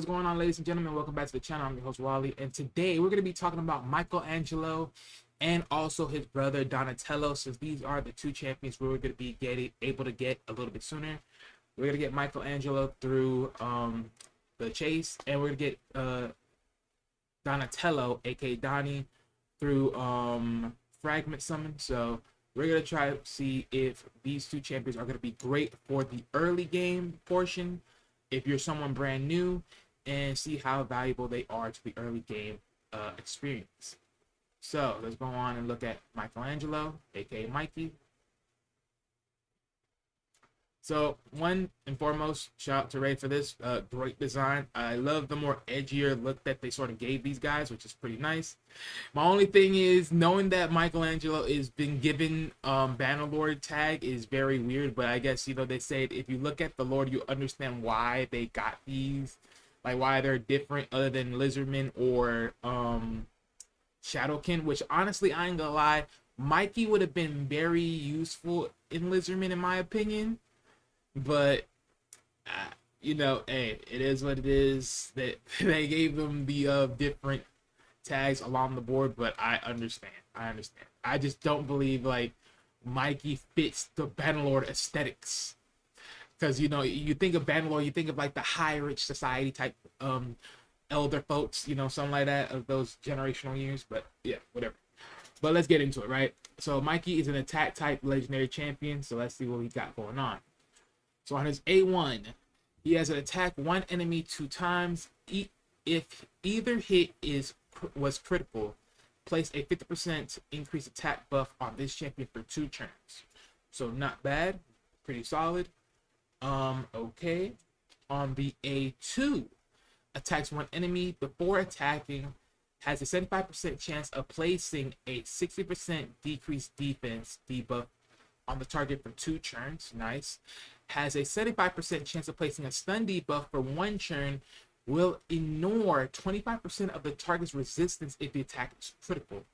what's going on, ladies and gentlemen? Welcome back to the channel. I'm your host, Wally, and today we're going to be talking about Michelangelo and also his brother Donatello, since these are the two champions we're going to be able to get a little bit sooner. We're going to get Michelangelo through the chase, and we're going to get Donatello, aka Donnie, through fragment summon. So we're going to try to see if these two champions are going to be great for the early game portion, if you're someone brand new, and see how valuable they are to the early game experience. So let's go on and look at Michelangelo, aka Mikey. So one and foremost, shout out to Ray for this great design. I love the more edgier look that they sort of gave these guys, which is pretty nice. My only thing is, knowing that Michelangelo is been given Bannerlord tag is very weird, but I guess, you know, they say if you look at the Lord, you understand why they got these, like why they're different other than Lizardman or Shadowkin, which honestly, I ain't gonna lie, Mikey would have been very useful in Lizardman in my opinion. But you know, hey, it is what it is. That they gave them the different tags along the board, but I understand. I just don't believe like Mikey fits the Bannerlord aesthetics, because you know, you think of Bannerlord, you think of like the high rich society type elder folks, you know, something like that, of those generational years. But yeah, whatever. But let's get into it, right? So Mikey is an attack type legendary champion, so let's see what we got going on. So on his A1, he has an attack one enemy 2 times. If either hit was critical, place a 50% increased attack buff on this champion for 2 turns. So not bad, pretty solid. Okay. On the A2, attacks one enemy before attacking, has a 75% chance of placing a 60% decreased defense debuff on the target for 2 turns. Nice. Has a 75% chance of placing a stun debuff for 1 turn. Will ignore 25% of the target's resistance if the attack is critical.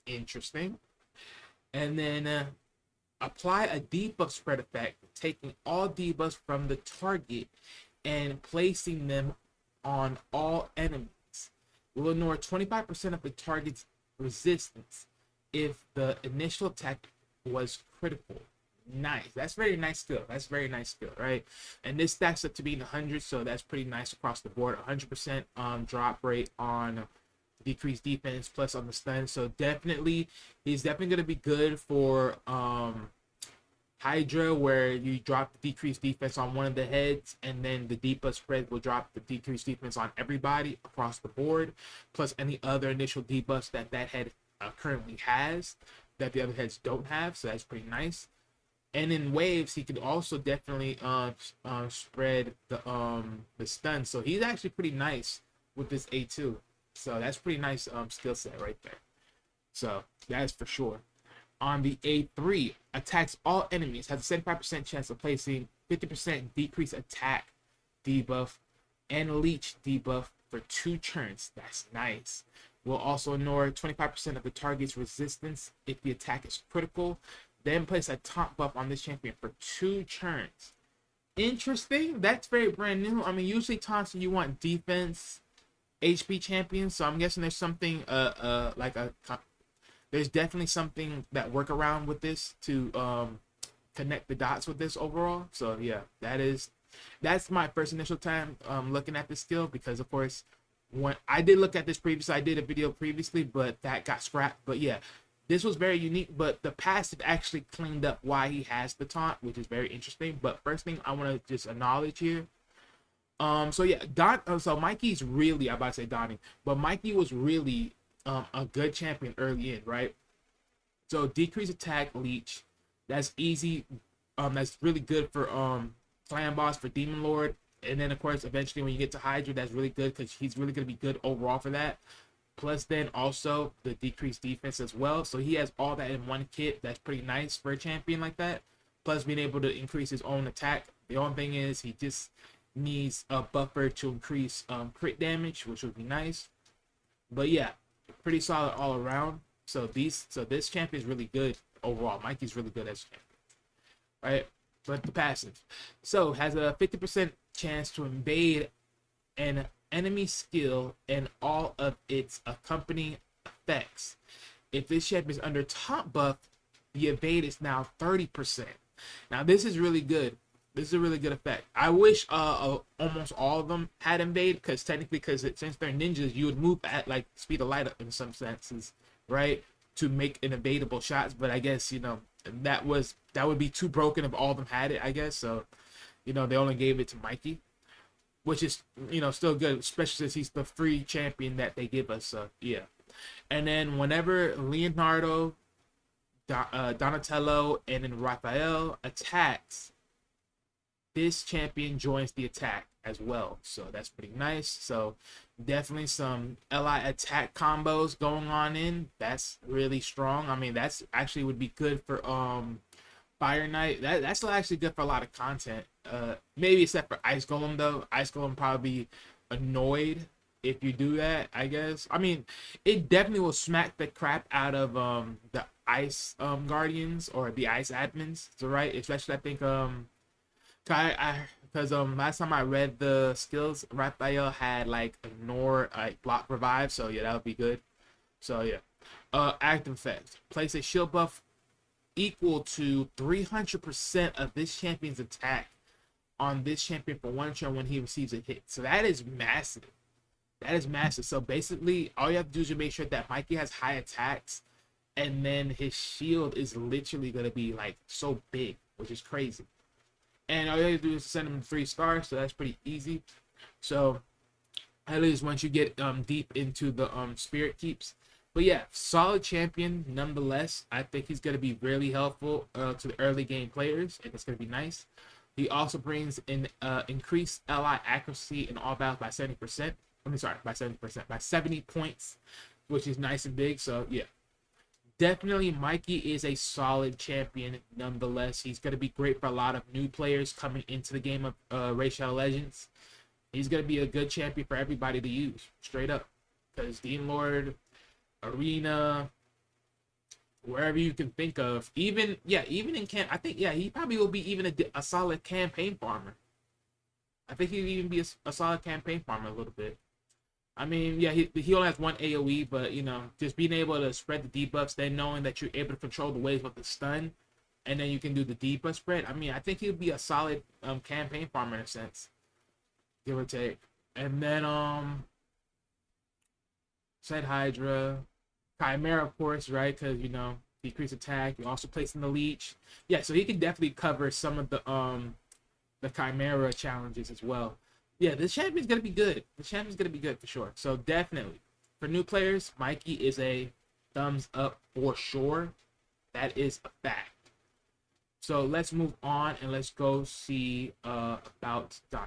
Interesting. And then apply a debuff spread effect, taking all debuffs from the target and placing them on all enemies. Will ignore 25% of the target's resistance if the initial attack was critical. Nice. That's very nice skill. Right? And this stacks up to being 100, so that's pretty nice across the board. 100% drop rate on decreased defense plus on the stun. So he's definitely going to be good for Hydra, where you drop the decreased defense on one of the heads, and then the debuff spread will drop the decreased defense on everybody across the board, plus any other initial debuffs that head currently has that the other heads don't have. So that's pretty nice. And in waves, he could also definitely spread the stun. So he's actually pretty nice with this A2. So that's pretty nice skill set right there. So that's for sure. On the A3, attacks all enemies, has a 75% chance of placing 50% decreased attack debuff and leech debuff for 2 turns. That's nice. Will also ignore 25% of the target's resistance if the attack is critical. Then place a taunt buff on this champion for 2 turns. Interesting. That's very brand new. I mean, usually taunts, you want defense HP champions, so I'm guessing there's something there's definitely something that work around with this to connect the dots with this overall. So yeah, that's my first initial time looking at this skill, because of course when I did look at this previously, I did a video previously, but that got scrapped. But yeah, this was very unique, but the passive actually cleaned up why he has the taunt, which is very interesting. But first thing I want to just acknowledge here, so yeah, so Mikey's really, I'm about to say Donnie, but Mikey was really a good champion early in, right? So decrease attack leech, that's easy. That's really good for clan boss, for demon lord, and then of course eventually when you get to Hydra, that's really good because he's really going to be good overall for that. Plus then also the decreased defense as well. So he has all that in one kit. That's pretty nice for a champion like that. Plus being able to increase his own attack. The only thing is he just needs a buffer to increase crit damage, which would be nice. But yeah, pretty solid all around. So this champion is really good overall. Mikey's really good as a champion, right? But the passive, so has a 50% chance to invade an enemy skill and all of its accompanying effects. If this champion is under top buff, the evade is now 30%. Now this is really good. This is a really good effect. I wish almost all of them had invade, because technically, since they're ninjas, you would move at like speed of light in some senses, right? To make an evadable shots. But I guess, you know, that would be too broken if all of them had it, I guess. So, you know, they only gave it to Mikey, which is, you know, still good, especially since he's the free champion that they give us. So yeah. And then whenever Leonardo, Donatello, and then Raphael attacks, this champion joins the attack as well. So that's pretty nice. So definitely some LI attack combos going on in. That's really strong. I mean, that's actually would be good for Fire Knight. That's actually good for a lot of content. Maybe except for Ice Golem though. Ice Golem probably be annoyed if you do that, I guess. I mean, it definitely will smack the crap out of the Ice Guardians or the Ice admins. So right, especially I think because last time I read the skills, Raphael had like ignore, like block, revive. So yeah, that would be good. So yeah, active effects. Place a shield buff equal to 300% of this champion's attack on this champion for one turn when he receives a hit. So that is massive. That is massive. So basically, all you have to do is make sure that Mikey has high attacks, and then his shield is literally gonna be like so big, which is crazy. And all you have to do is send him 3 stars, so that's pretty easy. So at least once you get deep into the spirit keeps. But yeah, solid champion nonetheless. I think he's gonna be really helpful to the early game players, and it's gonna be nice. He also brings in increased LI accuracy in all battles by 70%. By 70%, by 70 points, which is nice and big. So yeah, definitely Mikey is a solid champion nonetheless. He's going to be great for a lot of new players coming into the game of Raid Shadow Legends. He's going to be a good champion for everybody to use, straight up. Because Demon Lord, Arena, wherever you can think of, even in camp, I think he probably will be even a solid campaign farmer. I think he'd even be a solid campaign farmer a little bit. I mean, yeah, he only has 1 AoE, but, you know, just being able to spread the debuffs, then knowing that you're able to control the waves with the stun, and then you can do the debuff spread. I mean, I think he'll be a solid campaign farmer in a sense, give or take. And then, said Hydra, Chimera, of course, right? Because, you know, decrease attack. You also place in the leech. Yeah, so he can definitely cover some of the Chimera challenges as well. Yeah, this champion's gonna be good. The champion's gonna be good for sure. So definitely, for new players, Mikey is a thumbs up for sure. That is a fact. So let's move on and let's go see about Donnie.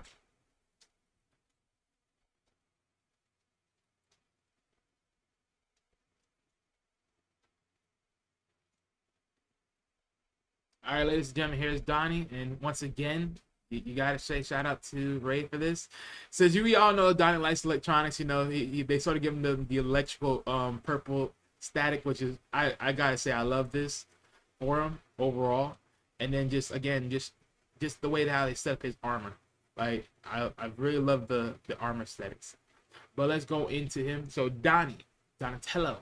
All right, ladies and gentlemen, here's Donnie, and once again, you gotta say shout out to Ray for this. Since we all know Donnie likes electronics, you know, they sort of give him the electrical purple static, which is I gotta say I love this for him overall. And then just the way how they set up his armor, like I really love the armor aesthetics. But let's go into him. So Donatello,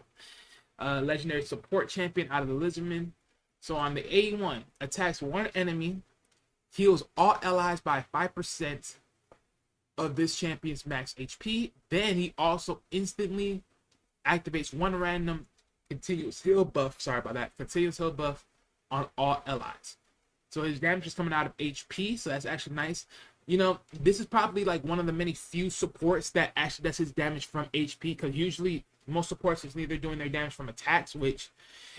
legendary support champion out of the Lizardmen. So on the A1, attacks one enemy, heals all allies by 5% of this champion's max HP. Then he also instantly activates one random continuous heal buff. Sorry about that. Continuous heal buff on all allies. So his damage is coming out of HP. So that's actually nice. You know, this is probably like one of the many few supports that actually does his damage from HP. Because usually most supports is either doing their damage from attacks, which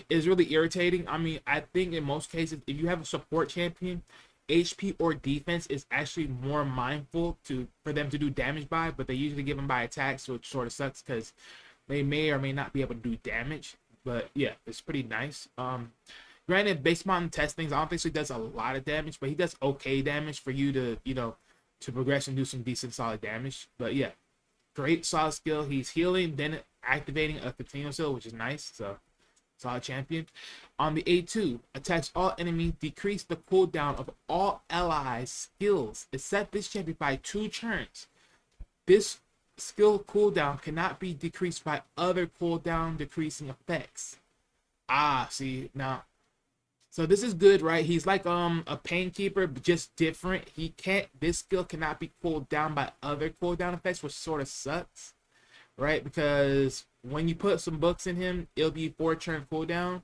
is really irritating. I mean, I think in most cases, if you have a support champion, HP or defense is actually more mindful for them to do damage by, but they usually give them by attacks, which sort of sucks because they may or may not be able to do damage. But yeah, it's pretty nice. Granted, based on testings, I don't think he does a lot of damage, but he does okay damage for you to, you know, to progress and do some decent solid damage. But yeah, great solid skill. He's healing, then activating a continuous heal, which is nice. So solid champion. On the A2, attacks all enemies, decrease the cooldown of all allies skills, except this champion by 2 turns. This skill cooldown cannot be decreased by other cooldown decreasing effects. Ah, see now. So this is good, right? He's like a painkeeper, but just different. He can't. This skill cannot be cooled down by other cooldown effects, which sort of sucks, right? Because when you put some books in him, it'll be 4-turn cooldown,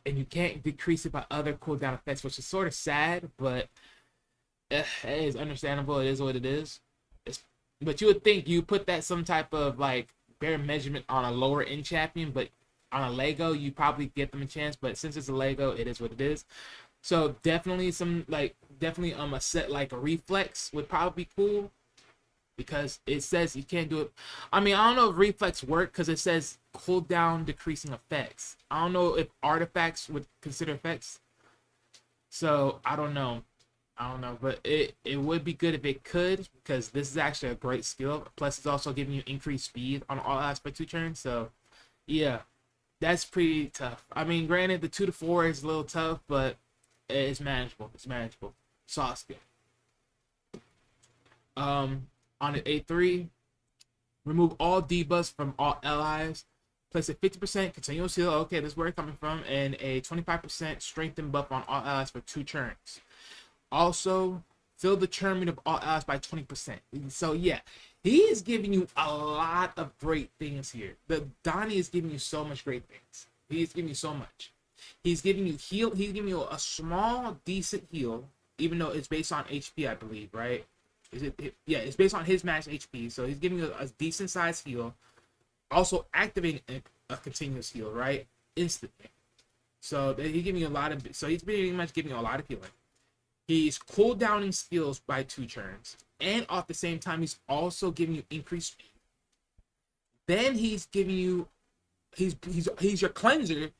and you can't decrease it by other cooldown effects, which is sort of sad, but it is understandable. It is what it is. But you would think you put that some type of like bare measurement on a lower end champion, but on a Lego you probably get them a chance. But since it's a Lego, it is what it is. So definitely a set like a reflex would probably be cool, because it says you can't do it. I mean, I don't know if reflex work because it says cooldown decreasing effects. I don't know if artifacts would consider effects, so I don't know. But it would be good if it could, because this is actually a great skill. Plus, it's also giving you increased speed on all aspect 2 turns. So, yeah, that's pretty tough. I mean, granted, the 2 to 4 is a little tough, but it's manageable. It's manageable. Soft skill. On an A3, remove all debuffs from all allies. Place a 50% continuous heal. Okay, this is where it's coming from, and a 25% strengthen buff on all allies for 2 turns. Also, fill the turn meter of all allies by 20%. So yeah, he is giving you a lot of great things here. The Donnie is giving you so much great things. He is giving you so much. He's giving you heal. He's giving you a small, decent heal, even though it's based on HP, I believe, right? Yeah, it's based on his max HP. So he's giving you a decent size heal. Also activating a continuous heal, right? Instantly. So he's giving you a lot of. So he's pretty much giving you a lot of healing. He's cooldowning skills by 2 turns, and at the same time, he's also giving you increased speed. Then he's giving you, he's your cleanser.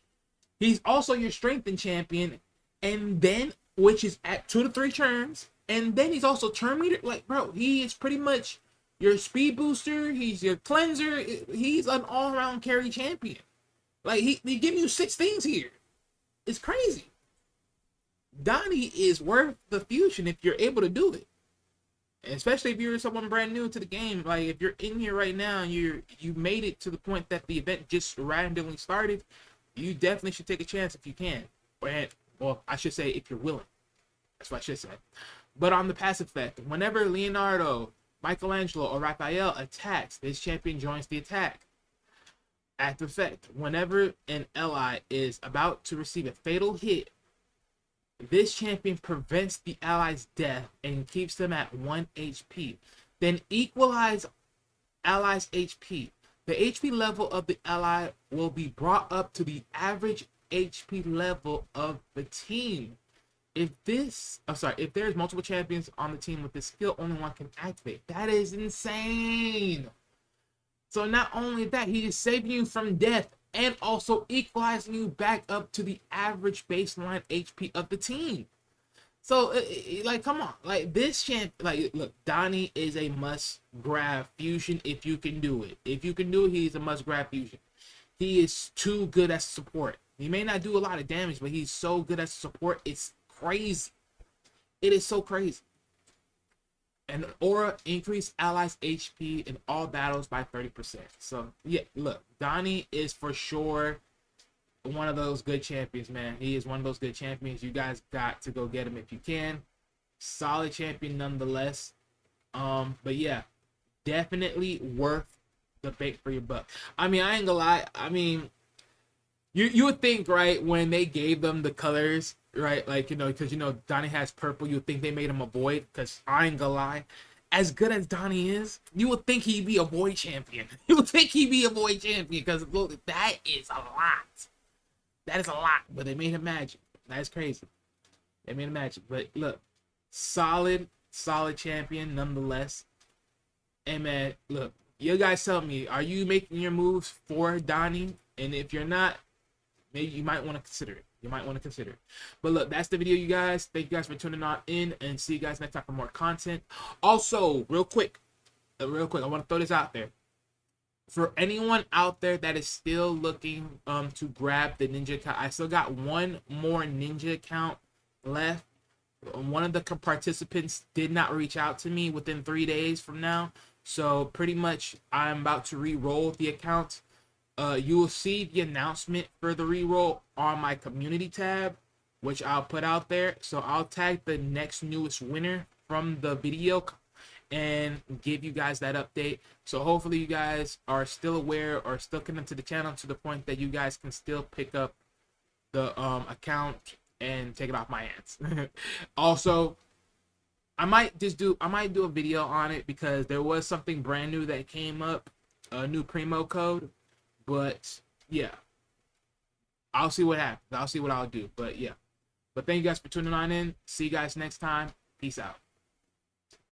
He's also your strengthen champion, and then which is at 2 to 3 turns, and then he's also turn meter. Like, bro, he is pretty much your speed booster. He's your cleanser. He's an all around carry champion. Like he giving you 6 things here. It's crazy. Donnie is worth the fusion if you're able to do it, and especially if you're someone brand new to the game. Like if you're in here right now and you made it to the point that the event just randomly started, you definitely should take a chance if you can. Well, I should say if you're willing. That's what I should say. But on the passive effect, whenever Leonardo, Michelangelo, or Raphael attacks, this champion joins the attack. Active effect, whenever an ally is about to receive a fatal hit, this champion prevents the ally's death and keeps them at 1 HP. Then equalize ally's HP. The HP level of the ally will be brought up to the average HP level of the team. If there's multiple champions on the team with this skill, only one can activate. That is insane. So not only that, he is saving you from death and also equalizing you back up to the average baseline HP of the team. So, like, come on. Like, this champ, like, look, Donnie is a must-grab fusion if you can do it. If you can do it, he's a must-grab fusion. He is too good as support. He may not do a lot of damage, but he's so good as support. It's crazy. It is so crazy. And aura increase allies HP in all battles by 30%. So yeah, look, Donnie is for sure one of those good champions, man. He is one of those good champions. You guys got to go get him if you can. Solid champion nonetheless. But yeah, definitely worth the bait for your buck. I mean, I ain't gonna lie. I mean, you would think, right, when they gave them the colors, right, like, you know, because, you know, Donnie has purple, you would think they made him a void, because I ain't gonna lie, as good as Donnie is, you would think he'd be a void champion. You would think he'd be a void champion, because look, that is a lot. That is a lot, but they made him magic. That's crazy. They made him magic, but look, solid champion nonetheless. And man, look, you guys tell me, are you making your moves for Donnie? And if you're not, maybe you might want to consider it. You might want to consider it. But look, that's the video, you guys. Thank you guys for tuning on in, and see you guys next time for more content. Also, real quick, I want to throw this out there. For anyone out there that is still looking to grab the ninja account, I still got one more ninja account left. One of the participants did not reach out to me within 3 days from now. So pretty much I'm about to re-roll the account. You will see the announcement for the re-roll on my community tab, which I'll put out there. So I'll tag the next newest winner from the video and give you guys that update. So hopefully you guys are still aware or still connected to the channel to the point that you guys can still pick up the account and take it off my hands. Also, I might do a video on it because there was something brand new that came up, a new Primo code. But yeah, I'll see what happens. I'll see what I'll do. But yeah. But thank you guys for tuning on in. See you guys next time. Peace out.